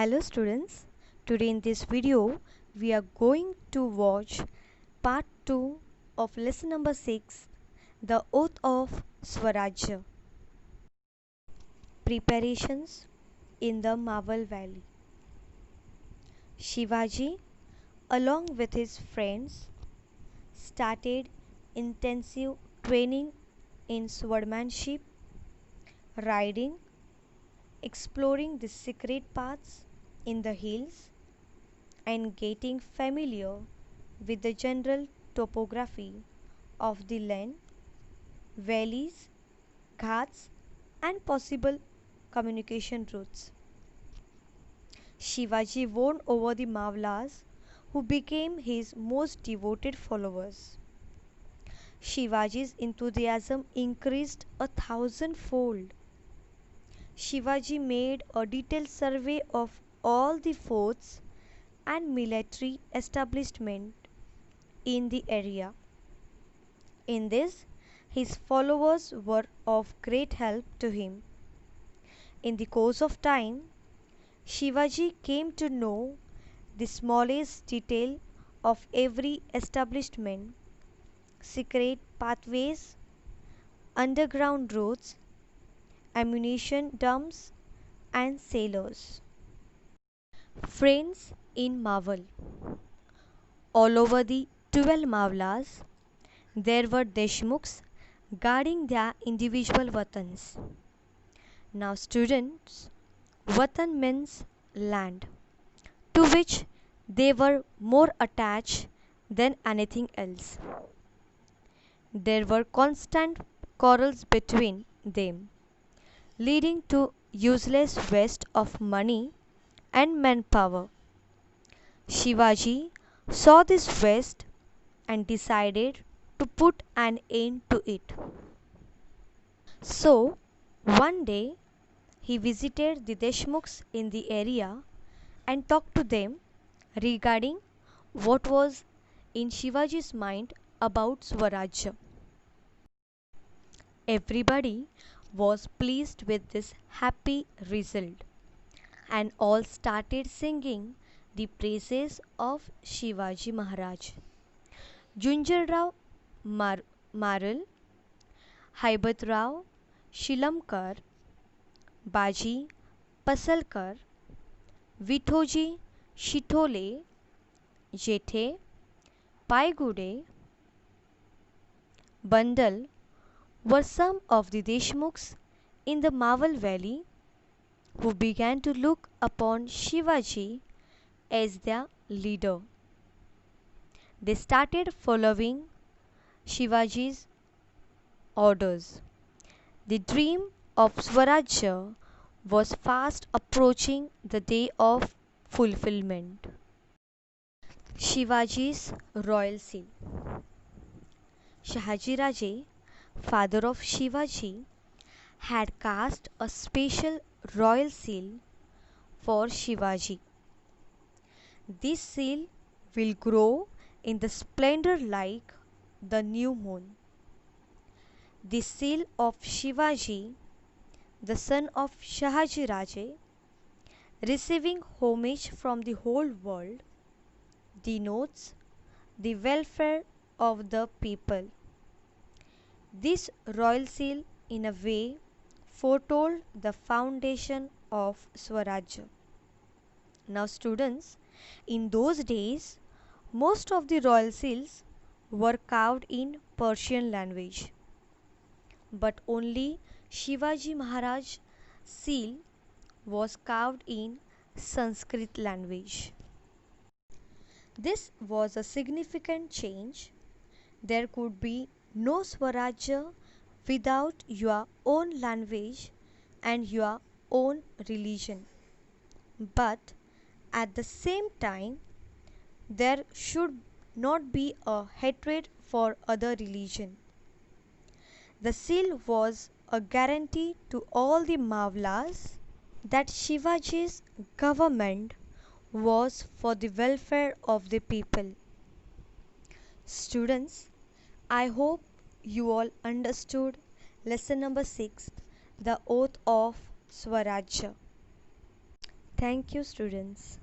Hello students, today in this video we are going to watch part 2 of lesson number 6, The Oath of Swarajya. Preparations in the Maval Valley. Shivaji, along with his friends, started intensive training in swordsmanship, riding, exploring the secret paths in the hills, and getting familiar with the general topography of the land, valleys, ghats, and possible communication routes. Shivaji won over the Mavlas, who became his most devoted followers. Shivaji's enthusiasm increased 1,000-fold. Shivaji made a detailed survey of all the forts and military establishments in the area. In this, his followers were of great help to him. In the course of time, Shivaji came to know the smallest detail of every establishment, secret pathways, underground roads, ammunition dumps, and sailors. Friends in Maval. All over the 12 Mavlas, there were Deshmukhs guarding their individual Watans. Now students, Watan means land, to which they were more attached than anything else. There were constant quarrels between them, leading to useless waste of money and manpower. Shivaji saw this waste and decided to put an end to it. So, one day he visited the Deshmukhs in the area and talked to them regarding what was in Shivaji's mind about Swarajya. Everybody was pleased with this happy result, and all started singing the praises of Shivaji Maharaj. Junjarrao Maral, Haibatrao Shilamkar, Baji Pasalkar, Vithoji Shithole, Jethe, Paigude, Bandal were some of the Deshmukhs in the Maval Valley who began to look upon Shivaji as their leader. They started following Shivaji's orders. The dream of Swarajya was fast approaching the day of fulfillment. Shivaji's royal seal. Shahaji Raje, father of Shivaji, had cast a special royal seal for Shivaji. This seal will grow in the splendor like the new moon. The seal of Shivaji, the son of Shahaji Raje, receiving homage from the whole world, denotes the welfare of the people. This royal seal, in a way, foretold the foundation of Swarajya. Now students, in those days, most of the royal seals were carved in Persian language, but only Shivaji Maharaj seal was carved in Sanskrit language. This was a significant change. There could be no Swarajya without your own language and your own religion. But at the same time, there should not be a hatred for other religion. The seal was a guarantee to all the Mavlas that Shivaji's government was for the welfare of the people. Students, I hope you all understood lesson number 6, the oath of Swarajya. Thank you, students.